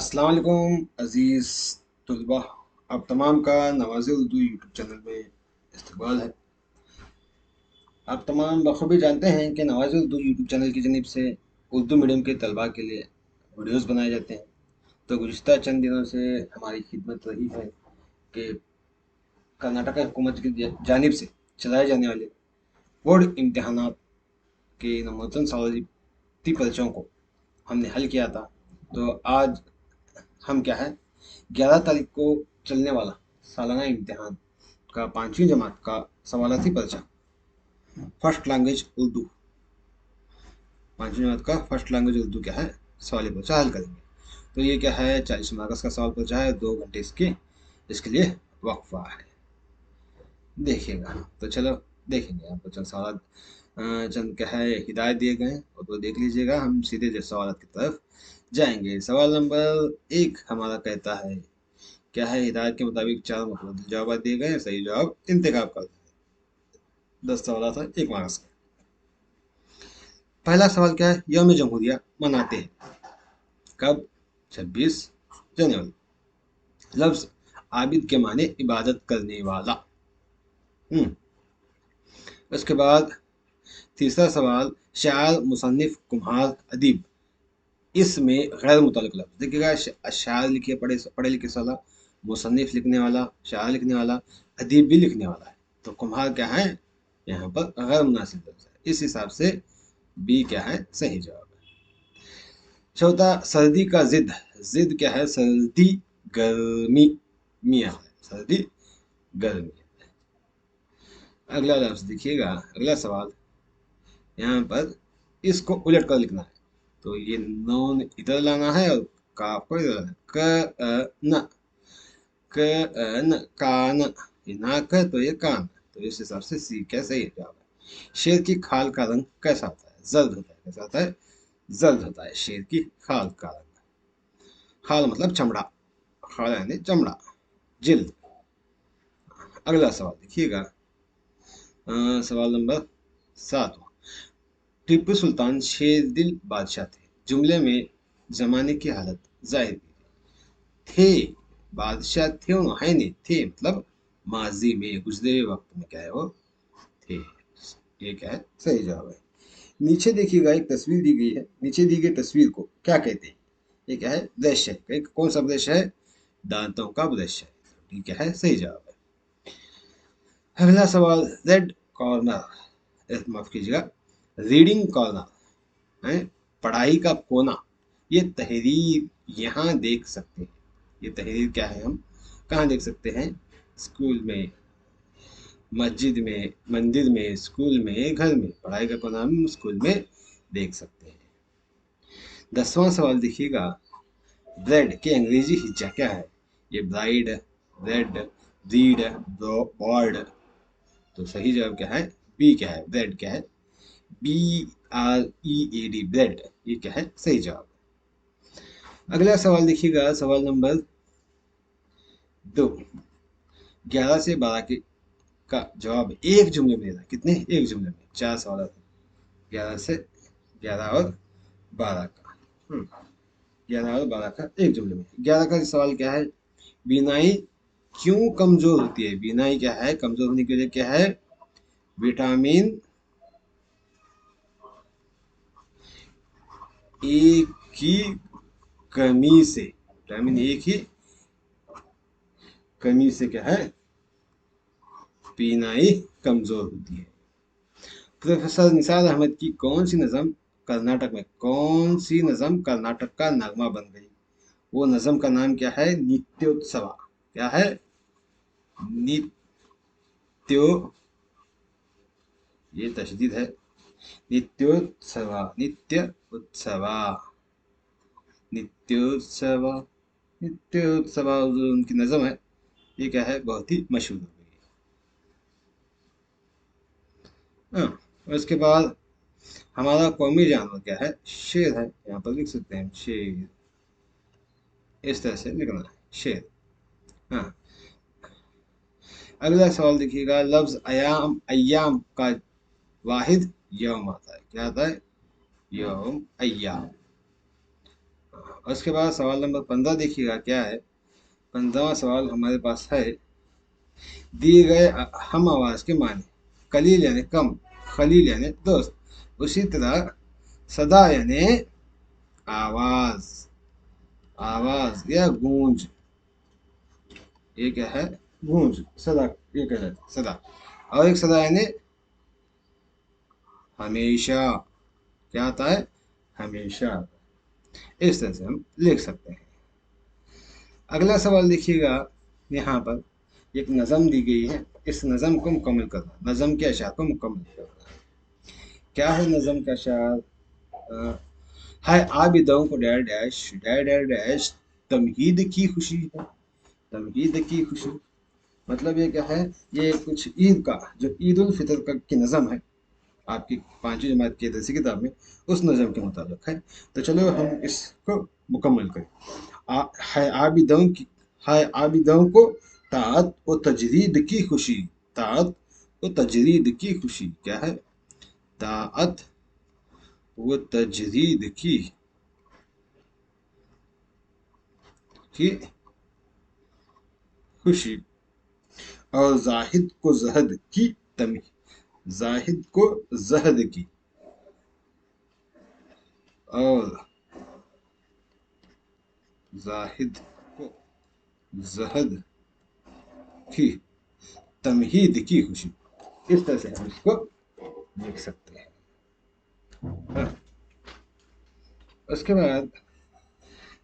अस्सलाम वालेकुम अज़ीज़ तलबा। आप तमाम का नवाज़ उर्दू यूट्यूब चैनल में इस्तकबाल है। आप तमाम बखूबी जानते हैं कि नवाज़ उर्दू यूट्यूब चैनल की जानिब से उर्दू मीडियम के तलबा के लिए वीडियोस बनाए जाते हैं। तो गुज़िश्ता चंद दिनों से हमारी खिदमत रही है कि कर्नाटक हुकूमत की जानिब से चलाए जाने वाले बोर्ड इम्तहानात के नामुमकिन सवालाती पर्चों को हमने हल किया था। तो आज हम क्या है 11 तारीख को चलने वाला सालाना इम्तिहान का 5वीं जमात का सवालाती पर्चा फर्स्ट लैंग्वेज उर्दू 5वीं जमात का फर्स्ट लैंग्वेज उर्दू क्या है सवाल पर्चा हल करेंगे। तो ये क्या है 40 मार्क्स का सवाल पर्चा है, 2 घंटे इसके लिए वक्फा है। देखिएगा तो चलो देखेंगे आपको चंद सवाल चंद क्या है हिदायत दिए गए हैं और तो देख लीजिएगा। हम सीधे जो सवाल की तरफ जाएंगे। सवाल नंबर 1 हमारा कहता है क्या है हिदायत के मुताबिक 4 मुतअद्दिद जवाब दिए गए हैं, सही जवाब इंतखाब कर 10 सवाल था 1 मार्क्स का। पहला सवाल क्या है यौम जमहूरिया मनाते हैं कब? 26 जनवरी। लफ्ज आबिद के माने इबादत करने वाला। उसके बाद तीसरा सवाल शायर मुसन्निफ कुम्हार अदीब इसमें गैर मुतल्लिक़ लफ्ज देखिएगा। शायर लिखिए पढ़े पढ़े लिखे वाला, मुसन्निफ लिखने वाला, शायर लिखने वाला, अदीब भी लिखने वाला है। तो कुम्हार क्या है यहाँ पर गैर मुनासिब लफ्ज है। इस हिसाब से बी क्या है सही जवाब है। चौथा सर्दी का जिद। जिद क्या है सर्दी गर्मी मियाँ है सर्दी गर्मी। अगला लफ्ज देखिएगा। अगला सवाल यहाँ पर इसको उलट कर लिखना है। तो ये नून इधर लाना है और काफ को इधर लाना है। न न कान। ये नाक है तो ये कान है। तो इस हिसाब से सी क्या सही जवाब है। शेर की खाल का रंग कैसा होता है? जर्द होता है। कैसा होता है? जर्द होता है शेर की खाल का रंग। खाल मतलब चमड़ा, खाल यानी चमड़ा, जिल्द। अगला सवाल देखिएगा। सवाल नंबर 7। टीपू सुल्तान शेर दिल बादशाह थे। जुमले में जमाने की हालत जाहिर कीजिए। थे बादशाह थे है नहीं, थे मतलब माजी में गुजरे हुए वक्त में क्या है वो थे। ये क्या है सही जवाब है। नीचे देखिएगा एक तस्वीर दी गई है। नीचे दी गई तस्वीर को क्या कहते हैं? ये क्या है ब्रश है। कौन सा ब्रश है? दांतों का ब्रश है। ये क्या है सही जवाब है। अगला सवाल रेड कॉर्नर, माफ कीजिएगा रीडिंग कॉर्नर है, पढ़ाई का कोना। ये तहरीर यहाँ देख सकते हैं। ये तहरीर क्या है हम कहाँ देख सकते हैं? स्कूल में, मस्जिद में, मंदिर में, स्कूल में, घर में। पढ़ाई का कोना हम स्कूल में देख सकते हैं। 10वां सवाल देखिएगा। ब्रेड के अंग्रेजी हिज्जा क्या है? ये ब्राइड, ब्रेड, ब्रीड, बॉर्ड। तो सही जवाब क्या है? बी क्या है ब्रेड क्या है? BREAD bread. ये क्या है सही जवाब। अगला सवाल देखिएगा। सवाल नंबर 2। 11 से 12 के का जवाब एक जुमले में देना। कितने? एक जुमले में। 4 सवाल थे 11 और 12 का। 11 और 12 का एक जुमले में। 11 का सवाल क्या है? बीनाई क्यों कमजोर होती है? बीनाई क्या है कमजोर होने की वजह क्या है? विटामिन ए की कमी से। विटामिन ए की कमी से क्या है बीनाई कमजोर होती है। प्रोफेसर निसार अहमद की कौन सी नज़म कर्नाटक का नगमा बन गई? वो नज़म का नाम क्या है? नित्योत्सवा। क्या है? नित्यो, ये तशदीद है, नित्योत्सवा, नित्य उत्सवा, नित्योत्सवा, नित्योत्सवा जो उनकी नज़म है ये क्या है बहुत ही मशहूर हो गई है। उसके बाद हमारा कौमी जानवर क्या है? शेर है। यहाँ पर लिख सकते हैं शेर। इस तरह से लिखना है शेर। हाँ। अगला सवाल देखिएगा। लफ्ज अयाम अय्याम का वाहिद यौम आता है। क्या आता है? यौम अय्याम। उसके बाद सवाल नंबर 15 देखिएगा क्या है। 15वां सवाल हमारे पास है, दिए गए हम आवाज के माने। कलील यानी कम, खलील यानी दोस्त, उसी तरह सदा यानी आवाज, आवाज या गूंज, ये क्या है, गूंज, सदा, ये क्या है, सदा। और एक सदा यानी हमेशा, क्या आता है, हमेशा। इस तरह से हम लिख सकते हैं। अगला सवाल देखिएगा, यहाँ पर एक नज़म दी गई है, इस नज़म को मुकम्मल करना, नज़म के अशार को मुकम्मल करना। क्या है नज़म का अशार? है आबिदों को dash dash dash dash dash, तमहीद की खुशी है, तमहीद की खुशी। मतलब ये क्या है, ये कुछ ईद का, जो ईद उल फितर का की नज़म है आपकी 5वीं जमात की दरसी किताब में, उस नज़म के मुताबिक है। तो चलो हम इसको मुकम्मल करें। है आबिदों की, है आबिदों को ताअत व तजरीद की खुशी, ताअत व तजरीद की खुशी। क्या है? ताअत व तजरीद की खुशी। और जाहिद को जहद की तमी, जाहिद को जहद की, और जाहिद को जहद की तमहीद की खुशी। इस तरह से हम इसको लिख सकते हैं। हाँ। उसके बाद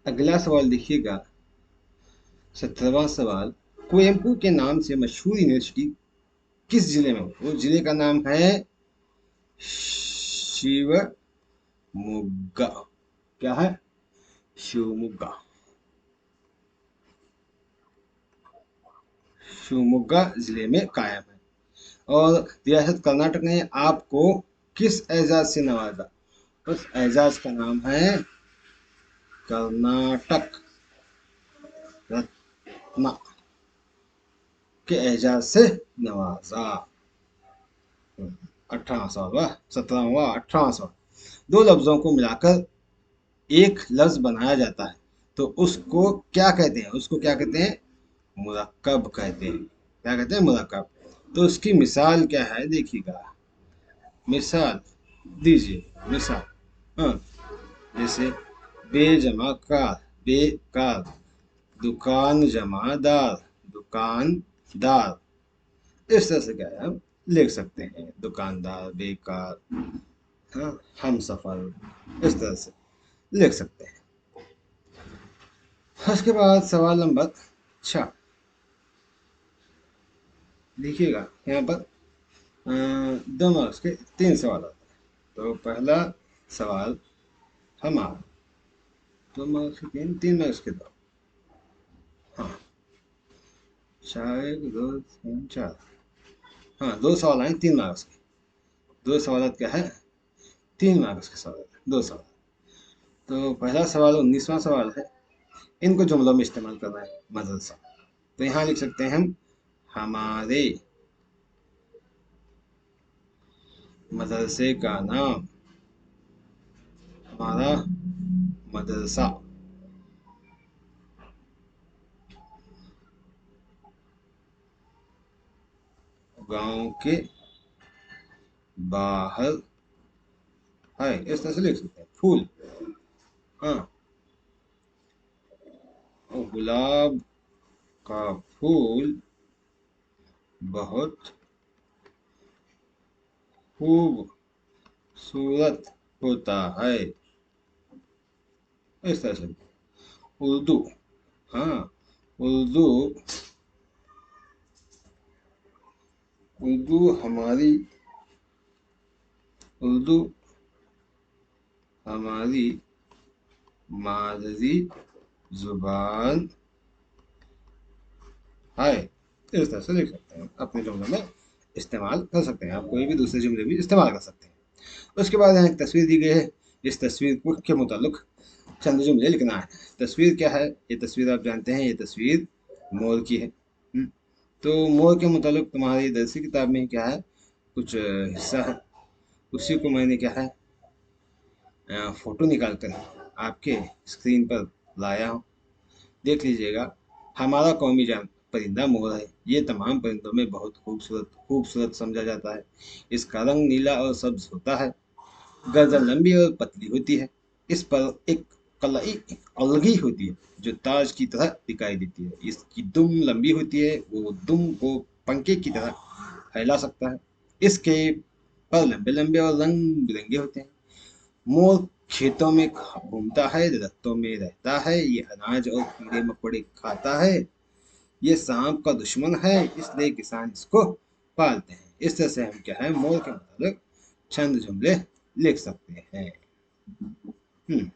अगला सवाल देखिएगा, 17वां सवाल, कोयम्पू के नाम से मशहूर यूनिवर्सिटी किस जिले में? वो जिले का नाम है शिवमोग्गा। क्या है? शिवमोग्गा, शिवमोग्गा जिले में कायम है। और रियासत कर्नाटक ने आपको किस एजाज से नवाजा? उस एजाज का नाम है कर्नाटक रत्न के एजाज से नवाजा। 18वां, 17वां, 18वां, दो लफ्जों को मिलाकर एक लफ्ज बनाया जाता है, तो उसको क्या कहते हैं? उसको क्या कहते हैं? मुरक्कब कहते हैं। क्या कहते हैं? मुरक्कब। तो उसकी मिसाल क्या है, देखिएगा। मिसाल दीजिए, मिसाल। हाँ, जैसे बेजमा कार, बेकार, दुकान जमा दार, दुकानदार। इस तरह से क्या है, हम लिख सकते हैं, दुकानदार, बेकार, हाँ, हम सफर, इस तरह से लिख सकते हैं। उसके बाद सवाल नंबर 6 देखिएगा, यहाँ पर 2 मार्क्स के 3 सवाल आते हैं। तो पहला सवाल हमारा 2 मार्क्स के 3 मार्क्स के 2, हाँ, 4, 1, 2, 3, 4, हाँ, 2 सवाल आए 3 मार्क्स के। 2 सवाल क्या है? 3 मार्क्स के सवाल, 2 सवाल। तो पहला सवाल 19वां सवाल है, इनको जुमलों में इस्तेमाल करना है, मदरसा। तो यहाँ लिख सकते हैं हम, हमारे मदरसे का नाम, हमारा मदरसा गांव के बाहर है। इस तरह से लिख सकते हैं। फूल, हाँ, और गुलाब का फूल बहुत खूबसूरत होता है। इस तरह से। उर्दू, हाँ, उर्दू, उर्दू हमारी, उर्दू हमारी मादरी जुबान है। इस तरह से लिख सकते हैं, अपने जुमलों में इस्तेमाल कर सकते हैं। आप कोई भी दूसरे जुमले भी इस्तेमाल कर सकते हैं। उसके बाद यहाँ एक तस्वीर दी गई है, इस तस्वीर को के मुतालिक चंद जुमले लिखना है। तस्वीर क्या है? ये तस्वीर आप जानते हैं, ये तस्वीर मोर की है। तो मोर के मुतालिक तुम्हारी दरसी किताब में क्या है, कुछ हिस्सा है, उसी को मैंने क्या है, फोटो निकाल कर आपके स्क्रीन पर लाया हूँ। देख लीजिएगा। हमारा कौमी जान परिंदा मोर है। ये तमाम परिंदों में बहुत खूबसूरत खूबसूरत समझा जाता है। इसका रंग नीला और सब्ज होता है। गर्दन लंबी और पतली होती है। इस पर एक कलाई एक अलगी होती है जो ताज की तरह दिखाई देती है। इसकी दुम लंबी होती है। वो दुम को पंखे की तरह फैला सकता है। इसके पर लंबे लंबे और रंग बिरंगे होते हैं। मोर खेतों में घूमता है, दरख्तों में रहता है। ये अनाज और कीड़े मकोड़े खाता है। ये सांप का दुश्मन है, इसलिए किसान इसको पालते हैं। इस तरह से हम क्या है, मोर के मुताबिक चंद जुमले लिख सकते हैं। हम्म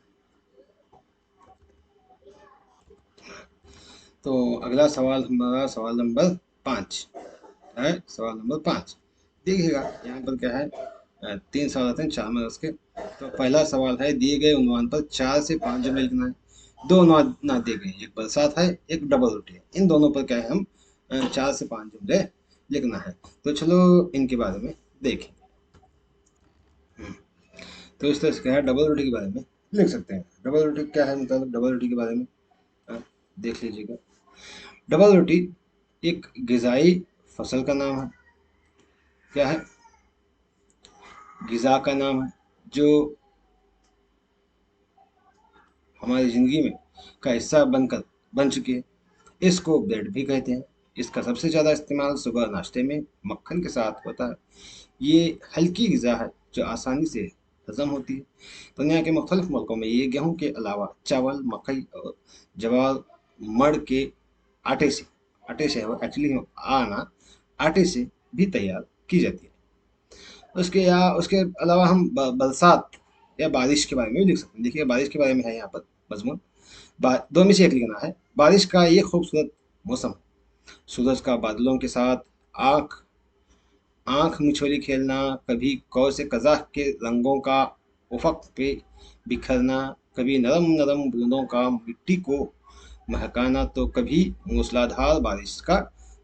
तो अगला सवाल हमारा सवाल नंबर 5 है। सवाल नंबर 5 देखिएगा। यहाँ पर क्या है, 3 सवाल आते हैं 4 में उसके। तो पहला सवाल है, दिए गए उन्वान पर 4 से 5 जुमले लिखना है। दो उन्वान ना दिए गए, एक बरसात है, एक डबल रोटी है। इन दोनों पर क्या है, हम 4 से 5 जुमले लिखना है। तो चलो इनके बारे में देखें। तो इस तरह से क्या है, डबल रोटी के बारे में लिख सकते हैं। डबल रोटी क्या है, मतलब डबल रोटी के बारे में देख लीजिएगा। डबल रोटी एक गिजाई फसल का नाम है। क्या है, गिजा का नाम है, जो हमारी जिंदगी में का हिस्सा बनकर बन चुकी है। इसको ब्रेड भी कहते हैं। इसका सबसे ज़्यादा इस्तेमाल सुबह नाश्ते में मक्खन के साथ होता है। ये हल्की ग़िज़ा है जो आसानी से हजम होती है। दुनिया के मुख्तलिफ मुल्कों में ये गेहूं के अलावा चावल, मकई और ज्वार, मड़ के आटे से एक्चुअली आना आटे से भी तैयार की जाती है। उसके अलावा हम बरसात या बारिश के बारे में भी लिख सकते हैं। देखिए बारिश के बारे में है यहाँ पर मजमून। दो में से एक लिखना है। बारिश का ये खूबसूरत मौसम, सूरज का बादलों के साथ आंख आंख मिचोली खेलना, कभी कौ से कज़ाक के रंगों का उफक पे बिखरना, कभी नरम नरम बूंदों का मिट्टी को महकाना, तो कभी मूसलाधार बारिश का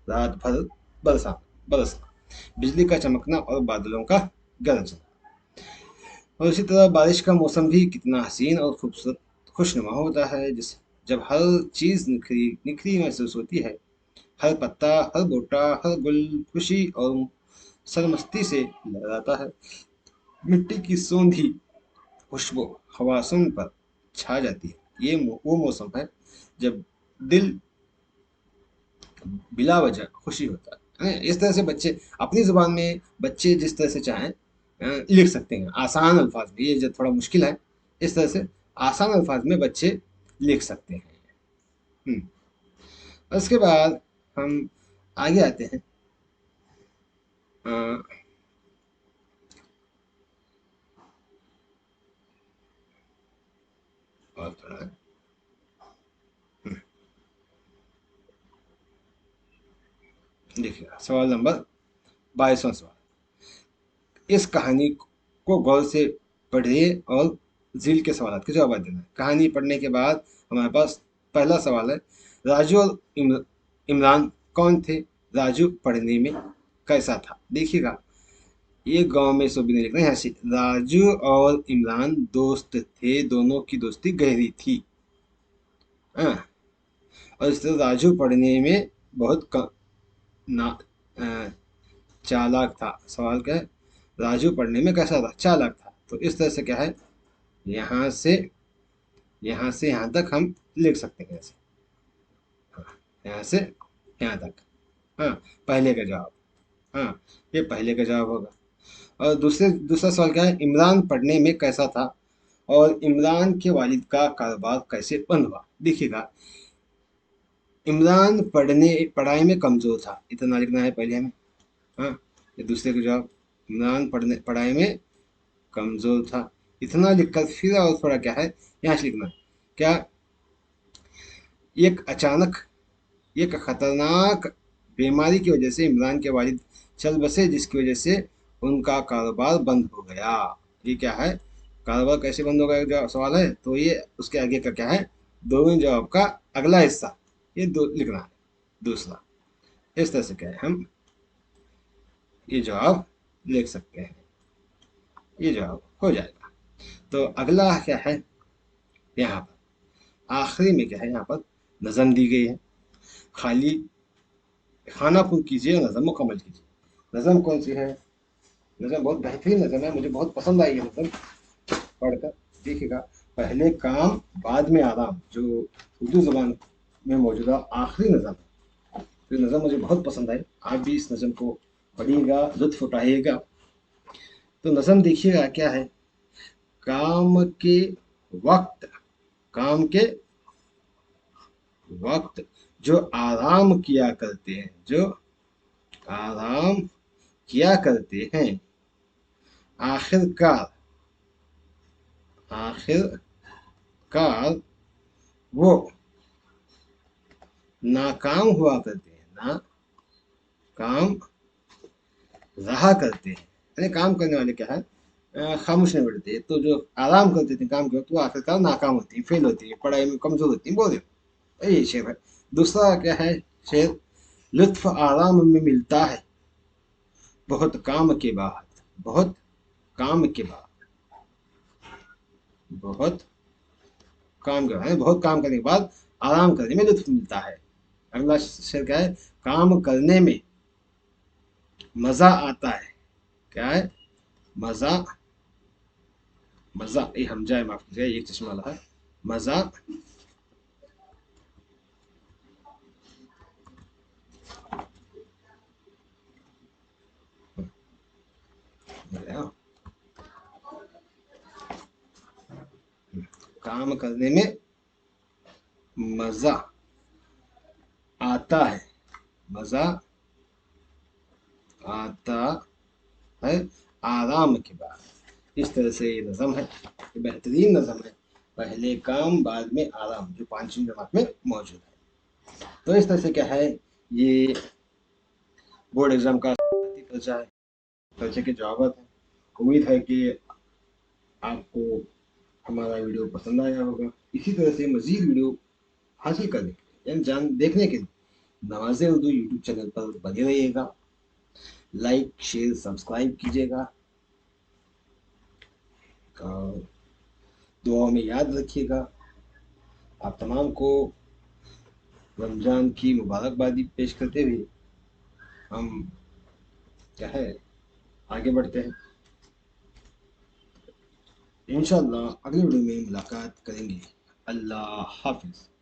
रात भर बरसना, बिजली का चमकना और बादलों का गरजना। और इसी तरह बारिश का मौसम भी कितना हसीन और खूबसूरत खुशनुमा होता है, जिस जब हर चीज़ निखरी निखरी महसूस होती है। हर पत्ता, हर बूटा, हर गुल खुशी और सरमस्ती से लहराता है। मिट्टी की सूंधी खुशबू हवासुन पर छा जाती है। ये वो मौसम है जब दिल बिला वजह खुशी होता है। इस तरह से बच्चे अपनी ज़ुबान में बच्चे जिस तरह से चाहें लिख सकते हैं, आसान अल्फाज में। ये जो थोड़ा मुश्किल है, इस तरह से आसान अल्फाज में बच्चे लिख सकते हैं। हम्म उसके बाद हम आगे आते हैं। अ, और थोड़ा देखिए सवाल नंबर 22वां सवाल। इस कहानी को गौर से पढ़िए और झील के सवाल के जवाब देना है। कहानी पढ़ने के बाद हमारे पास पहला सवाल है, राजू और इमरान कौन थे? राजू पढ़ने में कैसा था? देखिएगा, ये गांव में सो भी नहीं लिखना है यहाँ से। राजू और इमरान दोस्त थे, दोनों की दोस्ती गहरी थी। हाँ, और इस तरह राजू पढ़ने में बहुत ना अ, चालाक था। सवाल क्या है, राजू पढ़ने में कैसा था? चालाक था। तो इस तरह से क्या है, यहाँ से यहाँ तक हम लिख सकते हैं ऐसे। हाँ, यहाँ से यहाँ तक। हाँ, पहले का जवाब। हाँ, ये पहले का जवाब होगा। और दूसरा सवाल क्या है, इमरान पढ़ने में कैसा था और इमरान के वालिद का कारोबार कैसे बंद हुआ? देखिएगा, इमरान पढ़ाई में कमजोर था, इतना लिखना है पहले हमें। हाँ, ये दूसरे का जवाब। इमरान पढ़ाई में कमजोर था, इतना लिखकर फिर और थोड़ा क्या है यहाँ से लिखना है। क्या, एक अचानक एक खतरनाक बीमारी की वजह से इमरान के वालिद चल बसे, जिसकी वजह से उनका कारोबार बंद हो गया। ये क्या है, कारोबार कैसे बंद हो गया जो सवाल है, तो ये उसके आगे का क्या है, दोनों जवाब का अगला हिस्सा, ये दो लिखना है दूसरा। इस तरह से क्या है, हम ये जवाब लिख सकते हैं। ये जवाब हो जाएगा। तो अगला क्या है, यहाँ पर आखिरी में क्या है, यहाँ पर नज़म दी गई है। खाली खाना पुर कीजिए, नज़म मुकम्मल कीजिए। नज़म कौन सी है? नज़म बहुत बेहतरीन नज़म है, मुझे बहुत पसंद आई है नज़म पढ़कर। देखिएगा, पहले काम बाद में आराम, जो उर्दू ज़बान में मौजूदा आखिरी नज़म है, तो नज़म मुझे बहुत पसंद आई। आप भी इस नज़म को पढ़िएगा, लुत्फ उठाइएगा। तो नज़म देखिएगा क्या है, काम के वक्त, काम के वक्त जो आराम किया करते हैं, जो आराम किया करते हैं, आखिरकार, आखिरकार वो नाकाम हुआ करते हैं, नाकाम रहा करते हैं। यानी काम करने वाले क्या है, खामोश नहीं बैठते। तो जो आराम करते थे काम के वक्त, वो आखिरकार नाकाम होती है, फेल होती है, पढ़ाई में कमजोर होती है। बोल ये शेर है। दूसरा क्या है शेर, लुत्फ आराम में मिलता है बहुत काम के बाद, बहुत काम के बाद, बहुत काम के बाद, बहुत काम करने के बाद आराम करने में लुत्फ मिलता है। अगला शेर क्या है, काम करने में मजा आता है। क्या है? मजा, मजा ये हमजा है, माफ कीजिएगा, एक चश्मा वाला है। मजा काम करने में मजा आता है, मजा आता है आराम के बाद। इस तरह से ये नज़म है, ये बेहतरीन नज़म है। पहले काम बाद में आराम, जो पांचवी जमात में मौजूद है। तो इस तरह से क्या है, ये बोर्ड एग्जाम का पर्चा है, पर्चे के जवाब है। उम्मीद है कि आपको हमारा वीडियो पसंद आया होगा। इसी तरह से मजीद वीडियो हासिल करने के लिए, यानी जान देखने के लिए नवाज़े उर्दू यूट्यूब चैनल पर बने रहिएगा। लाइक शेयर सब्सक्राइब कीजिएगा और दुआ में याद रखिएगा। आप तमाम को रमज़ान की मुबारकबादी पेश करते हुए हम क्या है आगे बढ़ते हैं। इंशाअल्लाह अगली वीडियो में मुलाकात करेंगे। अल्लाह हाफिज़।